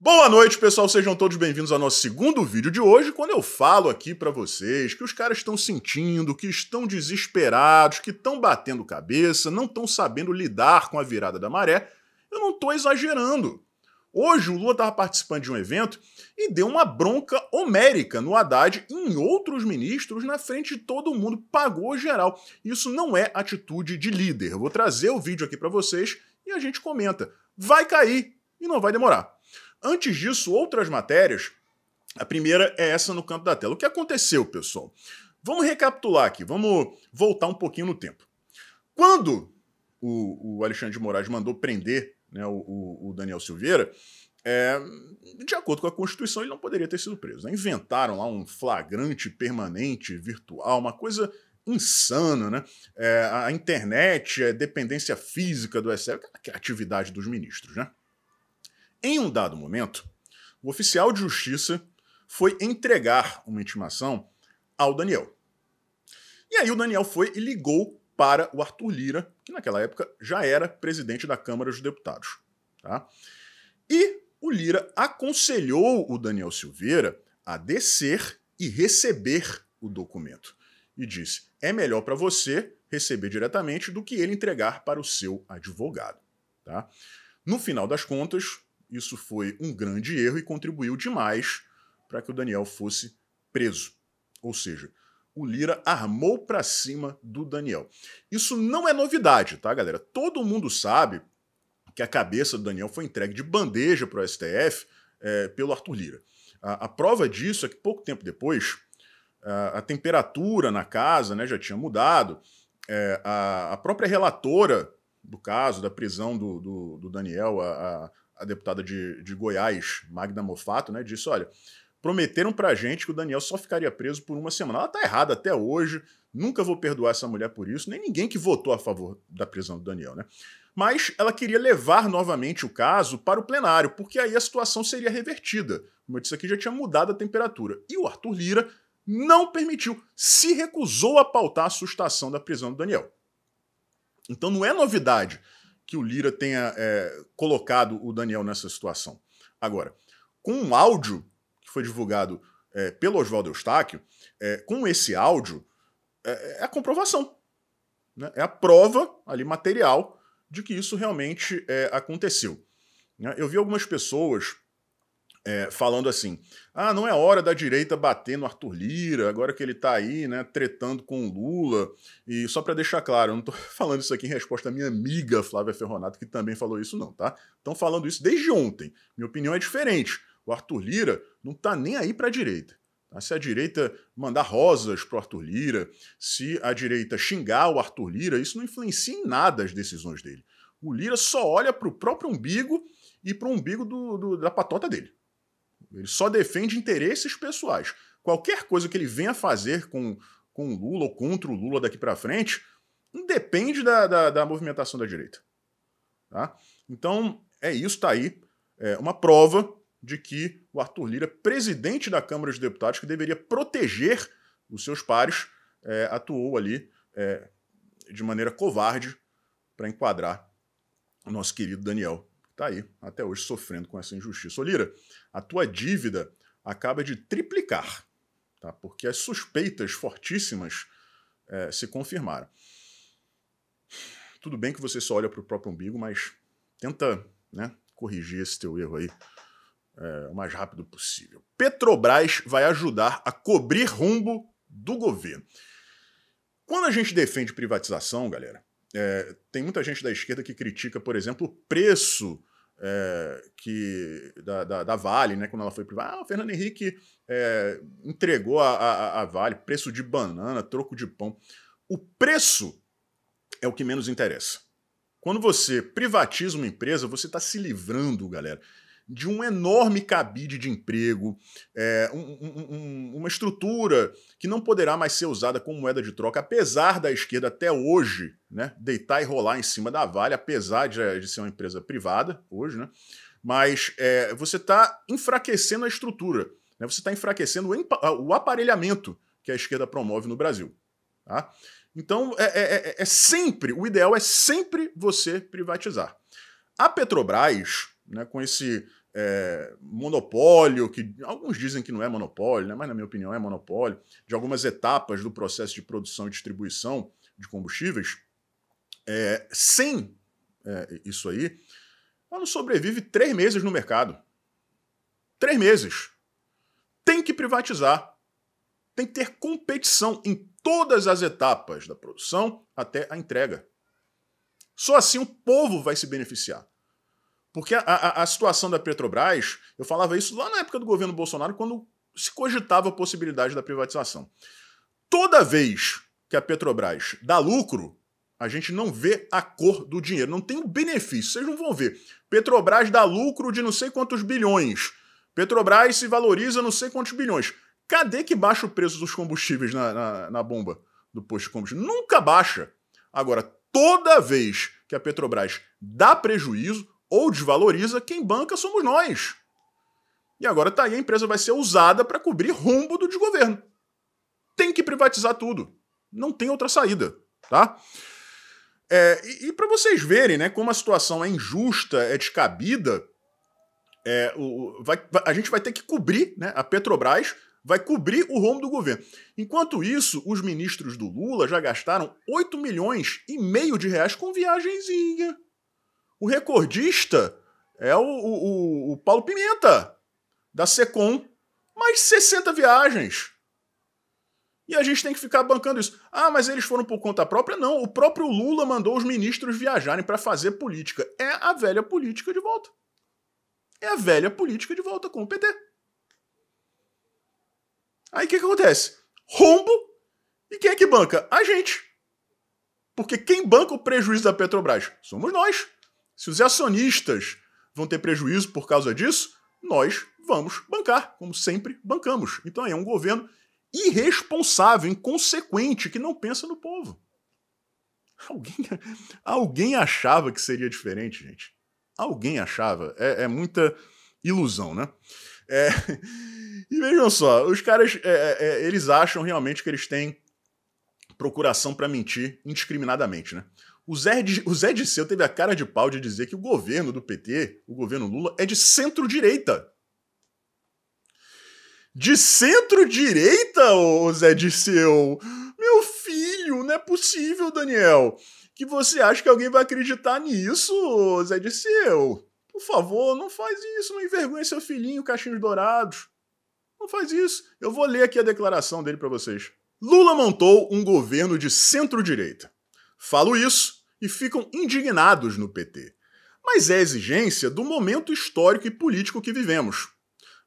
Boa noite, pessoal, sejam todos bem-vindos ao nosso segundo vídeo de hoje, quando eu falo aqui pra vocês que os caras estão sentindo, que estão desesperados, que estão batendo cabeça, não estão sabendo lidar com a virada da maré. Eu não tô exagerando. Hoje o Lula estava participando de um evento e deu uma bronca homérica no Haddad e em outros ministros na frente de todo mundo, pagou geral. Isso não é atitude de líder. Eu vou trazer o vídeo aqui pra vocês e a gente comenta. Vai cair e não vai demorar. Antes disso, outras matérias. A primeira é essa no canto da tela. O que aconteceu, pessoal? Vamos recapitular aqui, vamos voltar um pouquinho no tempo. Quando o Alexandre de Moraes mandou prender, né, o Daniel Silveira, de acordo com a Constituição, ele não poderia ter sido preso, né? Inventaram lá um flagrante permanente virtual, uma coisa insana, né? A internet, a dependência física do STF, aquela atividade dos ministros, né? Em um dado momento, o oficial de justiça foi entregar uma intimação ao Daniel. E aí o Daniel foi e ligou para o Arthur Lira, que naquela época já era presidente da Câmara dos Deputados. Tá? E o Lira aconselhou o Daniel Silveira a descer e receber o documento. E disse, é melhor para você receber diretamente do que ele entregar para o seu advogado. Tá? No final das contas, isso foi um grande erro e contribuiu demais para que o Daniel fosse preso. Ou seja, o Lira armou para cima do Daniel. Isso não é novidade, tá, galera? Todo mundo sabe que a cabeça do Daniel foi entregue de bandeja para o STF pelo Arthur Lira. A prova disso é que pouco tempo depois, a temperatura na casa, né, já tinha mudado, a própria relatora do caso, da prisão do Daniel, a deputada de Goiás, Magda Mofato, né, disse, olha, prometeram pra gente que o Daniel só ficaria preso por uma semana. Ela tá errada até hoje, nunca vou perdoar essa mulher por isso, nem ninguém que votou a favor da prisão do Daniel, né? Mas ela queria levar novamente o caso para o plenário, porque aí a situação seria revertida. Como eu disse aqui, já tinha mudado a temperatura. E o Arthur Lira não permitiu, se recusou a pautar a sustação da prisão do Daniel. Então não é novidade que o Lira tenha colocado o Daniel nessa situação. Agora, com um áudio que foi divulgado pelo Oswaldo Eustáquio, com esse áudio, é a comprovação. Né? É a prova ali material de que isso realmente aconteceu. Né? Eu vi algumas pessoas falando assim, não é hora da direita bater no Arthur Lira, agora que ele tá aí, né, tretando com o Lula. E só para deixar claro, eu não tô falando isso aqui em resposta à minha amiga Flávia Ferronato, que também falou isso não, tá? Estão falando isso desde ontem. Minha opinião é diferente. O Arthur Lira não tá nem aí pra direita. Tá? Se a direita mandar rosas pro Arthur Lira, se a direita xingar o Arthur Lira, isso não influencia em nada as decisões dele. O Lira só olha pro próprio umbigo e pro umbigo da patota dele. Ele só defende interesses pessoais. Qualquer coisa que ele venha fazer com o Lula ou contra o Lula daqui para frente, independe da movimentação da direita. Tá? Então, é isso, tá aí. Uma prova de que o Arthur Lira, presidente da Câmara dos Deputados, que deveria proteger os seus pares, atuou ali de maneira covarde para enquadrar o nosso querido Daniel. Tá aí, até hoje, sofrendo com essa injustiça. Ô Lira, a tua dívida acaba de triplicar, tá? Porque as suspeitas fortíssimas se confirmaram. Tudo bem que você só olha para o próprio umbigo, mas tenta, né, corrigir esse teu erro aí o mais rápido possível. Petrobras vai ajudar a cobrir rumbo do governo. Quando a gente defende privatização, galera, tem muita gente da esquerda que critica, por exemplo, o preço da Vale, né, quando ela foi privada. O Fernando Henrique entregou a Vale, preço de banana, troco de pão. O preço é o que menos interessa. Quando você privatiza uma empresa, você está se livrando, galera, de um enorme cabide de emprego, uma estrutura que não poderá mais ser usada como moeda de troca, apesar da esquerda até hoje, né, deitar e rolar em cima da Vale, apesar de ser uma empresa privada hoje, né, mas você está enfraquecendo a estrutura, né, você está enfraquecendo o aparelhamento que a esquerda promove no Brasil. Tá? Então, o ideal é sempre você privatizar. A Petrobras, né, com esse monopólio, que alguns dizem que não é monopólio, né, mas na minha opinião é monopólio, de algumas etapas do processo de produção e distribuição de combustíveis, sem isso aí, ela não sobrevive 3 meses no mercado. 3 meses. Tem que privatizar. Tem que ter competição em todas as etapas da produção até a entrega. Só assim o povo vai se beneficiar. Porque a situação da Petrobras, eu falava isso lá na época do governo Bolsonaro, quando se cogitava a possibilidade da privatização. Toda vez que a Petrobras dá lucro, a gente não vê a cor do dinheiro, não tem o benefício, vocês não vão ver. Petrobras dá lucro de não sei quantos bilhões. Petrobras se valoriza não sei quantos bilhões. Cadê que baixa o preço dos combustíveis na bomba do posto de combustível? Nunca baixa. Agora, toda vez que a Petrobras dá prejuízo ou desvaloriza, quem banca somos nós. E agora tá aí, a empresa vai ser usada para cobrir rombo do desgoverno. Tem que privatizar tudo. Não tem outra saída, tá? E para vocês verem, né, como a situação é injusta, é descabida, a gente vai ter que cobrir, né, a Petrobras vai cobrir o rombo do governo. Enquanto isso, os ministros do Lula já gastaram 8,5 milhões de reais com viagenzinha. O recordista é o Paulo Pimenta, da Secom. Mais de 60 viagens. E a gente tem que ficar bancando isso. Ah, mas eles foram por conta própria? Não, o próprio Lula mandou os ministros viajarem para fazer política. É a velha política de volta. É a velha política de volta com o PT. Aí o que acontece? Rombo, e quem é que banca? A gente. Porque quem banca o prejuízo da Petrobras? Somos nós. Se os acionistas vão ter prejuízo por causa disso, nós vamos bancar, como sempre bancamos. Então é um governo irresponsável, inconsequente, que não pensa no povo. Alguém achava que seria diferente, gente. Alguém achava. É muita ilusão, né? E vejam só, os caras, eles acham realmente que eles têm procuração para mentir indiscriminadamente, né? O Zé Disseu teve a cara de pau de dizer que o governo do PT, o governo Lula, é de centro-direita. De centro-direita, ô Zé Disseu? Meu filho, não é possível, Daniel, que você acha que alguém vai acreditar nisso, Zé Disseu. Por favor, não faz isso, não envergonhe seu filhinho, Cachinhos Dourados. Não faz isso. Eu vou ler aqui a declaração dele para vocês. Lula montou um governo de centro-direita. Falo isso e ficam indignados no PT. Mas é exigência do momento histórico e político que vivemos.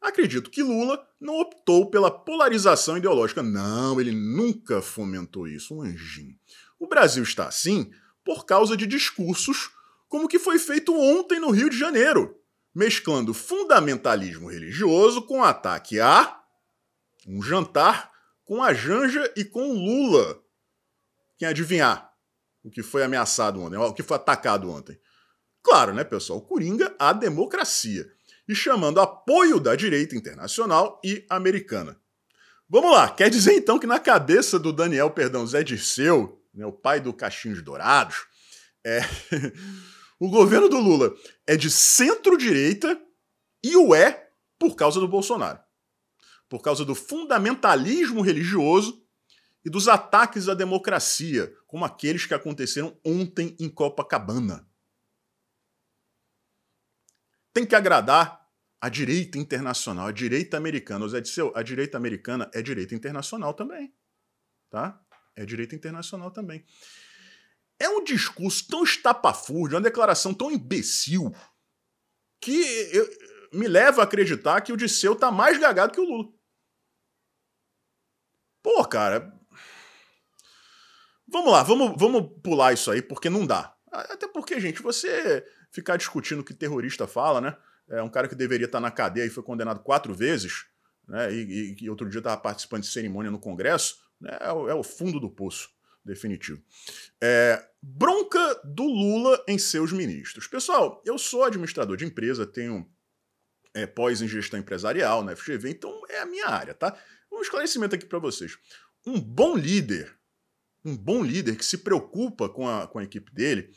Acredito que Lula não optou pela polarização ideológica. Não, ele nunca fomentou isso, um anjinho. O Brasil está assim por causa de discursos como o que foi feito ontem no Rio de Janeiro, mesclando fundamentalismo religioso com ataque a um jantar com a Janja e com o Lula. Quem adivinhar o que foi ameaçado ontem, o que foi atacado ontem? Claro, né, pessoal? Coringa à democracia. E chamando apoio da direita internacional e americana. Vamos lá, quer dizer então que na cabeça do Zé Dirceu, né, o pai do Cachinhos Dourados, o governo do Lula é de centro-direita e o é por causa do Bolsonaro. Por causa do fundamentalismo religioso e dos ataques à democracia, como aqueles que aconteceram ontem em Copacabana. Tem que agradar a direita internacional, a direita americana. Zé Disseu, a direita americana é direita internacional também. Tá? É direita internacional também. É um discurso tão estapafúrdio, uma declaração tão imbecil, que me leva a acreditar que o Disseu tá mais gagado que o Lula. Pô, cara... Vamos lá, vamos pular isso aí, porque não dá. Até porque, gente, você ficar discutindo o que terrorista fala, né? É um cara que deveria estar na cadeia e foi condenado 4 vezes, né? E outro dia estava participando de cerimônia no Congresso, né? É o fundo do poço, definitivo. Bronca do Lula em seus ministros. Pessoal, eu sou administrador de empresa, tenho pós em gestão empresarial na FGV, então é a minha área, tá? Um esclarecimento aqui para vocês. Um bom líder que se preocupa com a equipe dele,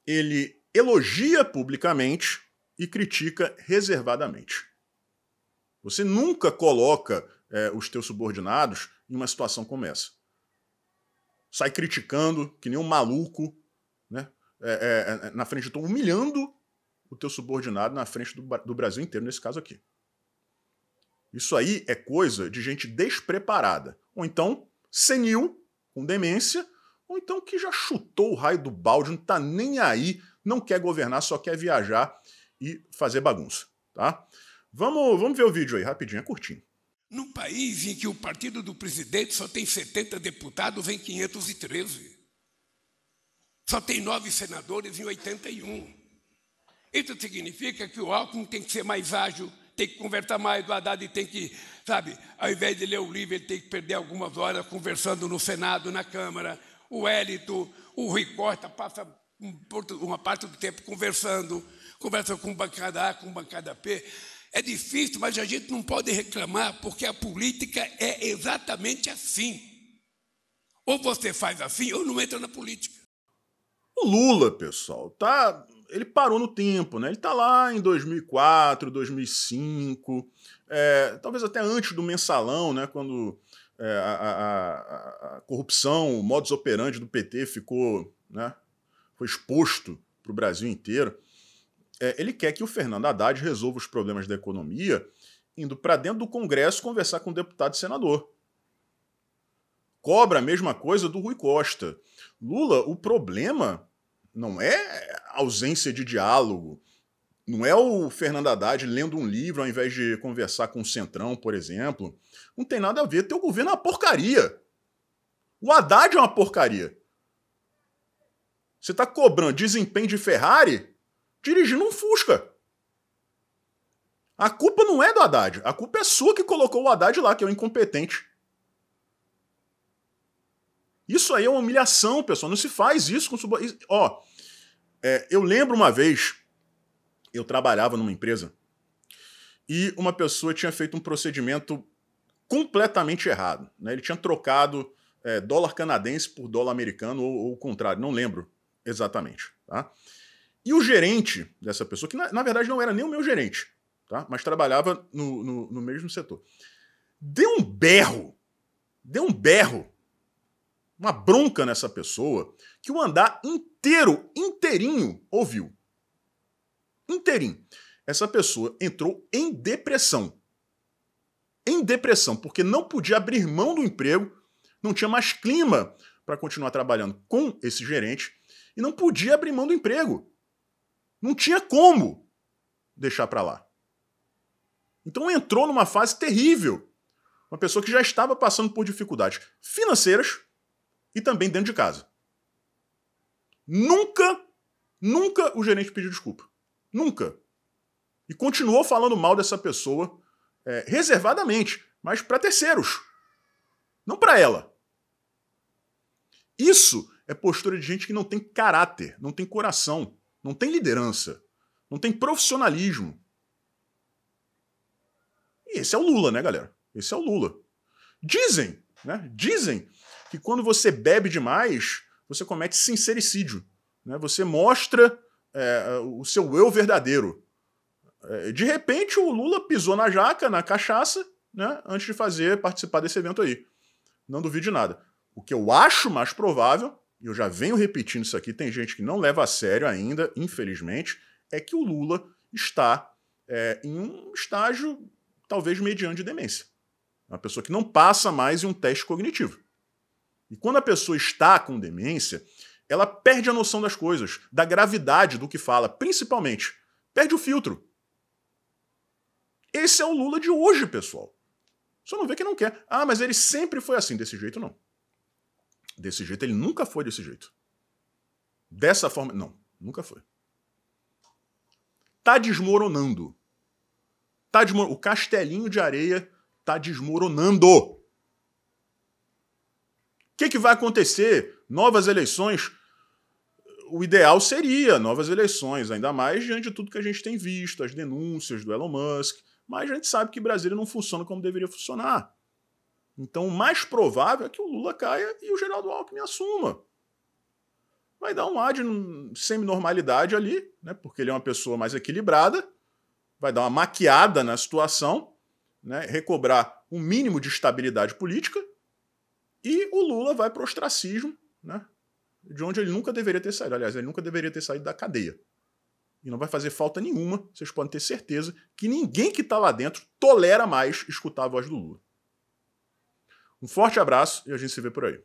ele elogia publicamente e critica reservadamente. Você nunca coloca os teus subordinados em uma situação como essa. Sai criticando, que nem um maluco, né? Na frente de todo, humilhando o teu subordinado na frente do Brasil inteiro, nesse caso aqui. Isso aí é coisa de gente despreparada. Ou então, senil, com demência, ou então que já chutou o raio do balde, não tá nem aí, não quer governar, só quer viajar e fazer bagunça, tá? Vamos ver o vídeo aí, rapidinho, é curtinho. Num país em que o partido do presidente só tem 70 deputados, vem 513. Só tem 9 senadores em 81. Isso significa que o Alckmin tem que ser mais ágil, tem que conversar mais, o Haddad tem que, sabe, ao invés de ler o livro, ele tem que perder algumas horas conversando no Senado, na Câmara. O Wellington, o Rui Costa passa uma parte do tempo conversa com bancada A, com bancada P. É difícil, mas a gente não pode reclamar, porque a política é exatamente assim. Ou você faz assim, ou não entra na política. O Lula, pessoal, ele parou no tempo, né? Ele tá lá em 2004, 2005, talvez até antes do mensalão, né? Quando a corrupção, o modus operandi do PT ficou, né? Foi exposto para o Brasil inteiro. Ele quer que o Fernando Haddad resolva os problemas da economia indo para dentro do Congresso conversar com o deputado e senador. Cobra a mesma coisa do Rui Costa. Lula, o problema não é a ausência de diálogo, não é o Fernando Haddad lendo um livro ao invés de conversar com o Centrão, por exemplo. Não tem nada a ver. Teu governo é uma porcaria. O Haddad é uma porcaria. Você está cobrando desempenho de Ferrari dirigindo um Fusca. A culpa não é do Haddad. A culpa é sua que colocou o Haddad lá, que é o incompetente. Isso aí é uma humilhação, pessoal. Não se faz isso com subordinados. Eu lembro uma vez, eu trabalhava numa empresa e uma pessoa tinha feito um procedimento completamente errado, né? Ele tinha trocado dólar canadense por dólar americano ou o contrário, não lembro exatamente, tá? E o gerente dessa pessoa, que na verdade não era nem o meu gerente, tá? Mas trabalhava no mesmo setor, deu um berro, uma bronca nessa pessoa, que o andar inteirinho, ouviu. Inteirinho. Essa pessoa entrou em depressão. Em depressão, porque não podia abrir mão do emprego, não tinha mais clima para continuar trabalhando com esse gerente, e não podia abrir mão do emprego. Não tinha como deixar para lá. Então entrou numa fase terrível. Uma pessoa que já estava passando por dificuldades financeiras e também dentro de casa. Nunca o gerente pediu desculpa. Nunca. E continuou falando mal dessa pessoa reservadamente, mas para terceiros. Não para ela. Isso é postura de gente que não tem caráter, não tem coração, não tem liderança, não tem profissionalismo. E esse é o Lula, né, galera? Esse é o Lula. Dizem que quando você bebe demais, você comete sincericídio, né? Você mostra o seu eu verdadeiro. De repente, o Lula pisou na jaca, na cachaça, né? Antes de participar desse evento aí. Não duvide de nada. O que eu acho mais provável, e eu já venho repetindo isso aqui, tem gente que não leva a sério ainda, infelizmente, é que o Lula está em um estágio talvez mediano de demência. Uma pessoa que não passa mais em um teste cognitivo. E quando a pessoa está com demência, ela perde a noção das coisas, da gravidade do que fala, principalmente. Perde o filtro. Esse é o Lula de hoje, pessoal. Só não vê que não quer. Ah, mas ele sempre foi assim. Desse jeito, não. Desse jeito, ele nunca foi desse jeito. Dessa forma, não. Nunca foi. Tá desmoronando. O castelinho de areia tá desmoronando. O que vai acontecer? Novas eleições? O ideal seria novas eleições, ainda mais diante de tudo que a gente tem visto, as denúncias do Elon Musk, mas a gente sabe que Brasília não funciona como deveria funcionar. Então o mais provável é que o Lula caia e o Geraldo Alckmin assuma. vai dar um ar de semi-normalidade ali, né, porque ele é uma pessoa mais equilibrada, vai dar uma maquiada na situação, né, recobrar um mínimo de estabilidade política, e o Lula vai para o ostracismo, né, de onde ele nunca deveria ter saído. Aliás, ele nunca deveria ter saído da cadeia. E não vai fazer falta nenhuma, vocês podem ter certeza, que ninguém que está lá dentro tolera mais escutar a voz do Lula. Um forte abraço e a gente se vê por aí.